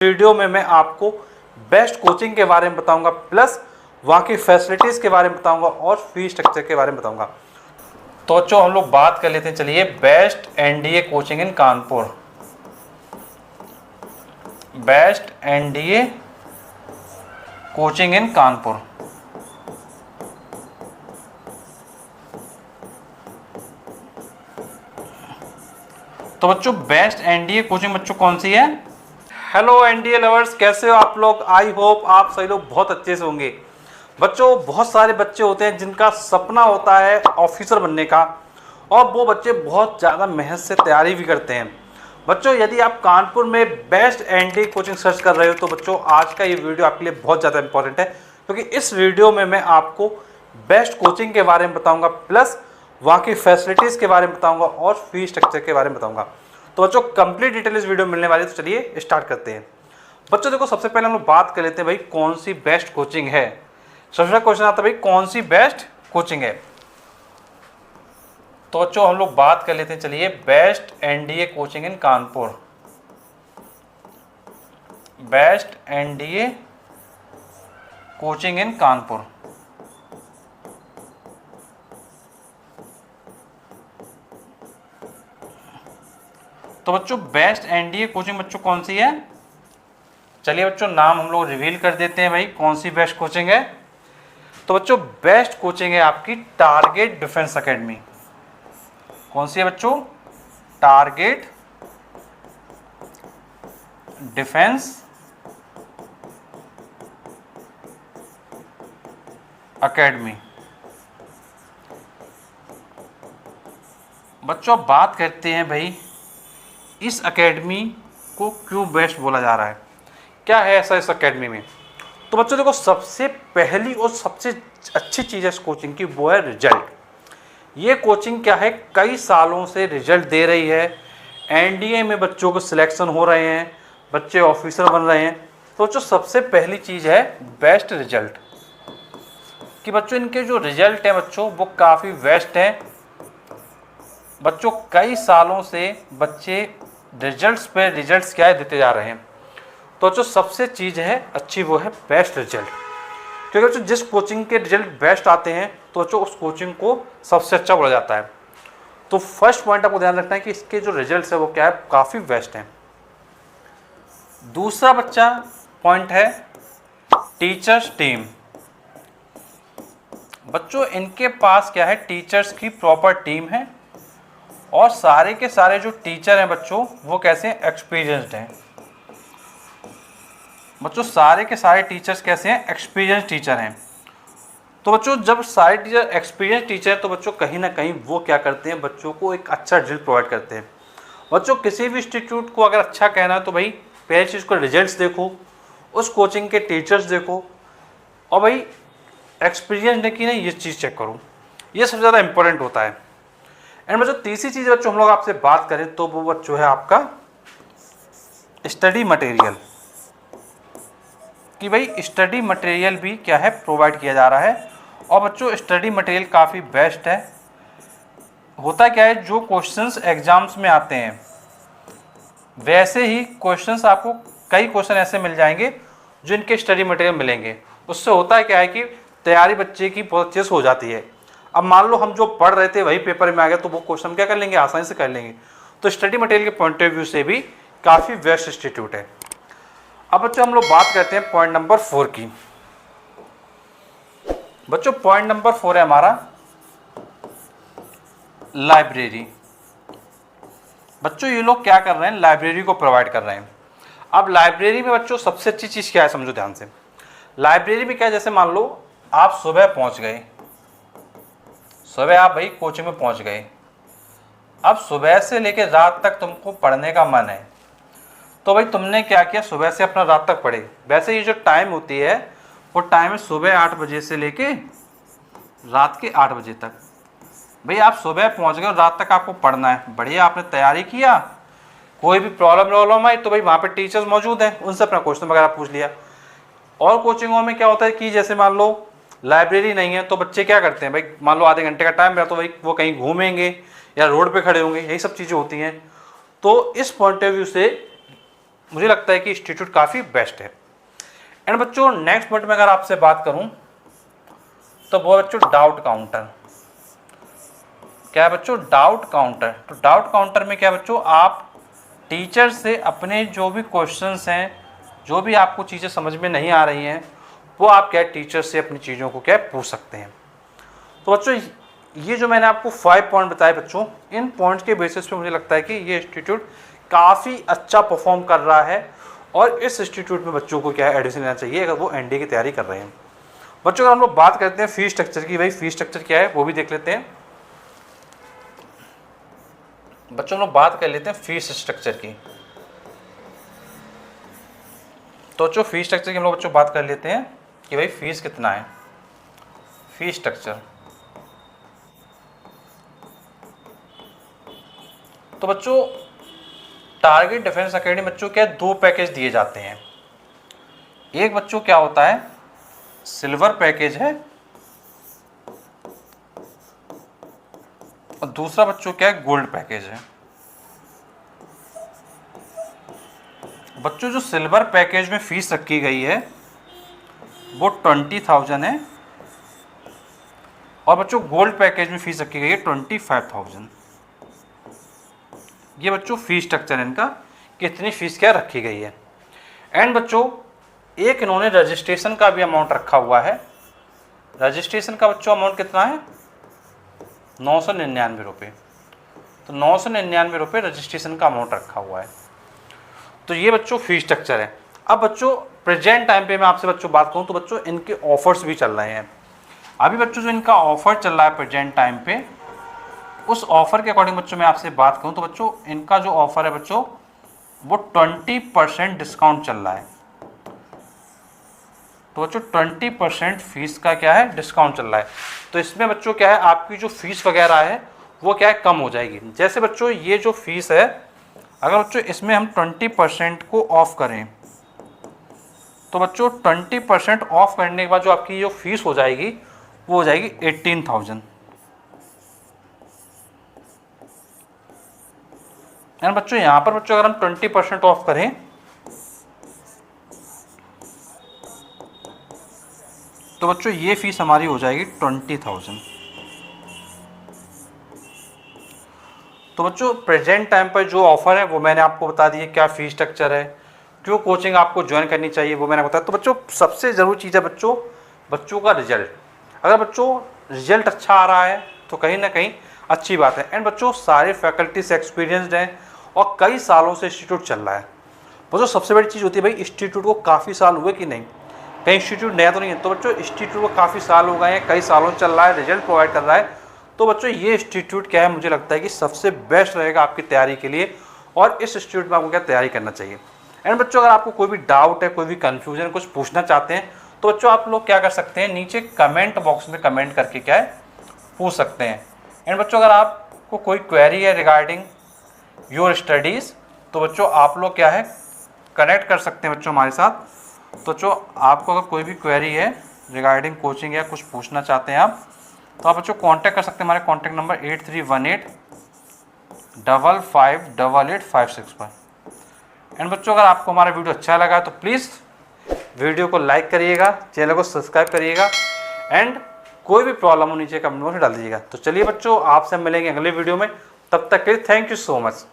Video में मैं आपको बेस्ट कोचिंग के बारे में बताऊंगा, प्लस वहाँ की फैसिलिटीज़ के बारे में बताऊंगा और फीस स्ट्रक्चर के बारे में बताऊंगा। तो जो हम लोग बात कर लेते हैं, चलिए बेस्ट एनडीए कोचिंग इन कानपुर। बेस्ट एनडीए कोचिंग इन कानपुर। तो बच्चों बेस्ट एनडीए कोचिंग बच्चों कौन सी है? हेलो एनडीए लवर्स, कैसे हो आप लोग? आई होप आप सभी लोग बहुत अच्छे से होंगे। बच्चों बहुत सारे बच्चे होते हैं जिनका सपना होता है ऑफिसर बनने का, और वो बच्चे बहुत ज़्यादा मेहनत से तैयारी भी करते हैं। बच्चों यदि आप कानपुर में बेस्ट एनडीए कोचिंग सर्च कर रहे हो तो बच्चों आज का ये वीडियो आपके लिए बहुत ज़्यादा इंपॉर्टेंट है, क्योंकि इस वीडियो में मैं आपको बेस्ट कोचिंग के बारे में बताऊँगा, प्लस वहाँ की फैसिलिटीज़ के बारे में बताऊँगा और फीस स्ट्रक्चर के बारे में बताऊँगा। तो बच्चों कंप्लीट डिटेल इस वीडियो में मिलने वाली है, तो चलिए स्टार्ट करते हैं। बच्चों देखो, सबसे पहले हम लोग बात कर लेते हैं भाई कौन सी बेस्ट कोचिंग है। सबसे क्वेश्चन आता है भाई कौन सी बेस्ट कोचिंग है। तो बच्चों हम लोग बात कर लेते हैं, चलिए बेस्ट एनडीए कोचिंग इन कानपुर। बेस्ट एनडीए कोचिंग इन कानपुर। तो बच्चों बेस्ट एनडीए कोचिंग बच्चों कौन सी है? चलिए बच्चों नाम हम लोग रिवील कर देते हैं भाई कौन सी बेस्ट कोचिंग है। तो बच्चों बेस्ट कोचिंग है आपकी टारगेट डिफेंस एकेडमी। कौन सी है बच्चों? Target defence academy. बच्चों अब बात करते हैं भाई इस एकेडमी को क्यों बेस्ट बोला जा रहा है, क्या है ऐसा इस एकेडमी में। तो बच्चों देखो, सबसे पहली और सबसे अच्छी चीज़ है इस कोचिंग की, वो है रिजल्ट। ये कोचिंग क्या है, कई सालों से रिजल्ट दे रही है। एनडीए में बच्चों को सिलेक्शन हो रहे हैं, बच्चे ऑफिसर बन रहे हैं। तो बच्चों सबसे पहली चीज़ है बेस्ट रिजल्ट, कि बच्चों इनके जो रिजल्ट हैं बच्चों वो काफ़ी बेस्ट हैं। बच्चों कई सालों से बच्चे रिजल्ट्स पे रिजल्ट्स क्या है देते जा रहे हैं। तो जो सबसे चीज़ है अच्छी वो है बेस्ट रिजल्ट, क्योंकि बच्चों जिस कोचिंग के रिजल्ट बेस्ट आते हैं तो बच्चों उस कोचिंग को सबसे अच्छा बोला जाता है। तो फर्स्ट पॉइंट आपको ध्यान रखना है कि इसके जो रिजल्ट्स है वो क्या है, काफ़ी बेस्ट हैं। दूसरा बच्चा पॉइंट है टीचर्स टीम। बच्चों इनके पास क्या है, टीचर्स की प्रॉपर टीम है, और सारे के सारे जो टीचर हैं बच्चों वो कैसे हैं, एक्सपीरियंस्ड हैं। बच्चों सारे के सारे टीचर्स कैसे हैं, एक्सपीरियंस टीचर हैं। तो बच्चों जब सारे टीचर एक्सपीरियंस टीचर हैं तो बच्चों कहीं ना कहीं वो क्या करते हैं, बच्चों को एक अच्छा रिजल्ट प्रोवाइड करते हैं। बच्चों किसी भी इंस्टीट्यूट को अगर अच्छा कहना है तो भाई पहली चीज़ को रिजल्ट्स देखो, उस कोचिंग के टीचर्स देखो, और भाई एक्सपीरियंस ने कि नहीं ये चीज़ चेक करो। ये सबसे ज़्यादा इंपॉर्टेंट होता है। एंड बच्चों तीसरी चीज़ बच्चों हम लोग आपसे बात करें तो वो बच्चों है आपका स्टडी मटेरियल, कि भाई स्टडी मटेरियल भी क्या है, प्रोवाइड किया जा रहा है। और बच्चों स्टडी मटेरियल काफ़ी बेस्ट है। होता क्या है, जो क्वेश्चंस एग्जाम्स में आते हैं वैसे ही क्वेश्चंस आपको कई क्वेश्चन ऐसे मिल जाएंगे जो इनके स्टडी मटेरियल मिलेंगे। उससे होता क्या है कि तैयारी बच्चे की बहुत अच्छे से हो जाती है। अब मान लो हम जो पढ़ रहे थे वही पेपर में आ गया तो वो क्वेश्चन क्या कर लेंगे, आसानी से कर लेंगे। तो स्टडी मटेरियल के पॉइंट ऑफ व्यू से भी काफ़ी बेस्ट इंस्टीट्यूट है। अब बच्चों हम लोग बात करते हैं पॉइंट नंबर 4 की। बच्चों पॉइंट नंबर 4 है हमारा लाइब्रेरी। बच्चों ये लोग क्या कर रहे हैं, लाइब्रेरी को प्रोवाइड कर रहे हैं। अब लाइब्रेरी में बच्चों सबसे अच्छी चीज़ क्या है, समझो ध्यान से। लाइब्रेरी में क्या है, जैसे मान लो आप सुबह पहुंच गए, सुबह आप भाई कोचिंग में पहुंच गए। अब सुबह से लेकर रात तक तुमको पढ़ने का मन है, तो भाई तुमने क्या किया, सुबह से अपना रात तक पढ़े। वैसे ये जो टाइम होती है वो टाइम है सुबह 8 बजे से लेके रात के 8 बजे तक। भाई आप सुबह पहुंच गए और रात तक आपको पढ़ना है, बढ़िया आपने तैयारी किया। कोई भी प्रॉब्लम आई तो भाई वहाँ पे टीचर्स मौजूद हैं, उनसे अपना क्वेश्चन वगैरह पूछ लिया। और कोचिंगों में क्या होता है कि जैसे मान लो लाइब्रेरी नहीं है तो बच्चे क्या करते हैं, भाई मान लो आधे घंटे का टाइम रहा तो भाई वो कहीं घूमेंगे या रोड पे खड़े होंगे, यही सब चीज़ें होती हैं। तो इस पॉइंट ऑफ व्यू से मुझे लगता है कि इंस्टीट्यूट काफ़ी बेस्ट है। एंड बच्चों नेक्स्ट पॉइंट में अगर आपसे बात करूं तो वो बच्चों डाउट काउंटर। क्या है बच्चों? Doubt counter. तो डाउट काउंटर में क्या बच्चों, आप टीचर से अपने जो भी क्वेश्चंस हैं, जो भी आपको चीज़ें समझ में नहीं आ रही हैं, वो आप क्या टीचर से अपनी चीज़ों को क्या पूछ सकते हैं। तो बच्चों ये जो मैंने आपको 5 पॉइंट बताए बच्चों, इन पॉइंट्स के बेसिस पे मुझे लगता है कि ये इंस्टीट्यूट काफ़ी अच्छा परफॉर्म कर रहा है और इस इंस्टीट्यूट में बच्चों को क्या है एडमिशन लेना चाहिए अगर वो एनडीए की तैयारी कर रहे हैं। बच्चों अगर हम लोग बात करते हैं फीस स्ट्रक्चर की, भाई फीस स्ट्रक्चर क्या है वो भी देख लेते हैं। बच्चों हम लोग बात कर लेते हैं फीस स्ट्रक्चर की। तो जो फीस स्ट्रक्चर की हम लोग बच्चों बात कर लेते हैं कि भाई फीस कितना है। फीस स्ट्रक्चर तो बच्चों टारगेट डिफेंस एकेडमी बच्चों क्या 2 पैकेज दिए जाते हैं। एक बच्चों क्या होता है सिल्वर पैकेज है और दूसरा बच्चों क्या है गोल्ड पैकेज है। बच्चों जो सिल्वर पैकेज में फीस रखी गई है वो 20,000 है और बच्चों गोल्ड पैकेज में फीस रखी गई है 25,000। ये बच्चों फीस स्ट्रक्चर है इनका, कितनी फीस क्या रखी गई है। एंड बच्चों एक इन्होंने रजिस्ट्रेशन का भी अमाउंट रखा हुआ है। रजिस्ट्रेशन का बच्चों अमाउंट कितना है 999 रुपये। तो 999 रुपये रजिस्ट्रेशन का अमाउंट रखा हुआ है। तो ये बच्चों फीस स्ट्रक्चर है। अब बच्चों प्रेजेंट टाइम पे मैं आपसे बच्चों बात करूं तो बच्चों इनके ऑफर्स भी चल रहे हैं। अभी बच्चों जो इनका ऑफर चल रहा है प्रेजेंट टाइम पे, उस ऑफर के अकॉर्डिंग बच्चों मैं आपसे बात करूं तो बच्चों इनका जो ऑफर है बच्चों वो 20% डिस्काउंट चल रहा है। तो बच्चों 20% फीस का क्या है डिस्काउंट चल रहा है। तो इसमें बच्चों क्या है आपकी जो फीस वगैरह है वो क्या है कम हो जाएगी। जैसे बच्चों ये जो फीस है अगर बच्चों इसमें हम 20% को ऑफ करें तो बच्चों 20% ऑफ करने के बाद जो आपकी जो फीस हो जाएगी वो हो जाएगी 18,000। यानी बच्चों यहाँ पर बच्चों अगर हम 20% ऑफ करें तो बच्चों ये फीस हमारी हो जाएगी 20,000। तो बच्चों प्रेजेंट टाइम पर जो ऑफर है वो मैंने आपको बता दी है, क्या फीस स्ट्रक्चर है, क्यों कोचिंग आपको ज्वाइन करनी चाहिए वो मैंने बताया। तो बच्चों सबसे ज़रूरी चीज़ है बच्चों का रिजल्ट। अगर बच्चों रिजल्ट अच्छा आ रहा है तो कहीं ना कहीं अच्छी बात है। एंड बच्चों सारे फैकल्टी से एक्सपीरियंसड हैं और कई सालों से इंस्टीट्यूट चल रहा है। बच्चों सबसे बड़ी चीज़ होती है भाई इंस्टीट्यूट को काफ़ी साल हुए कि नहीं, कहीं इंस्टीट्यूट नया तो नहीं है। तो बच्चों इंस्टीट्यूट को काफ़ी साल हो गए हैं, कई सालों चल रहा है, रिजल्ट प्रोवाइड कर रहा है। तो बच्चों ये इंस्टीट्यूट क्या है मुझे लगता है कि सबसे बेस्ट रहेगा आपकी तैयारी के लिए और इस इंस्टीट्यूट में आपको क्या तैयारी करना चाहिए। एंड बच्चों अगर आपको कोई भी डाउट है, कोई भी कन्फ्यूजन, कुछ पूछना चाहते हैं तो बच्चों आप लोग क्या कर सकते हैं नीचे कमेंट बॉक्स में कमेंट करके क्या है पूछ सकते हैं। एंड बच्चों अगर आपको कोई क्वेरी है रिगार्डिंग योर स्टडीज़ तो बच्चों आप लोग क्या है कनेक्ट कर सकते हैं बच्चों हमारे साथ। तो बच्चों आपको अगर कोई भी क्वेरी है रिगार्डिंग कोचिंग या कुछ पूछना चाहते हैं आप तो आप बच्चों कांटेक्ट कर सकते हैं हमारे कांटेक्ट नंबर 8318558856 पर। एंड बच्चों अगर आपको हमारा वीडियो अच्छा लगा तो प्लीज़ वीडियो को लाइक करिएगा, चैनल को सब्सक्राइब करिएगा एंड कोई भी प्रॉब्लम हो नीचे कमेंट बॉक्स में डाल दीजिएगा। तो चलिए बच्चों आपसे मिलेंगे अगले वीडियो में, तब तक के लिए थैंक यू सो मच।